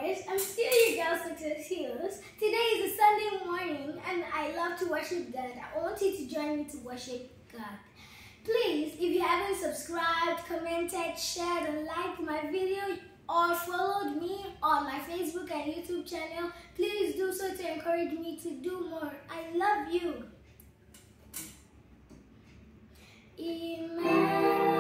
viewers, I'm still your girl Success Heals. Today is a Sunday morning and I love to worship God. I want you to join me to worship God. Please, if you haven't subscribed, commented, shared and liked my video or followed me on my Facebook and YouTube channel, please do so to encourage me to do more. I love you. Emmanuel.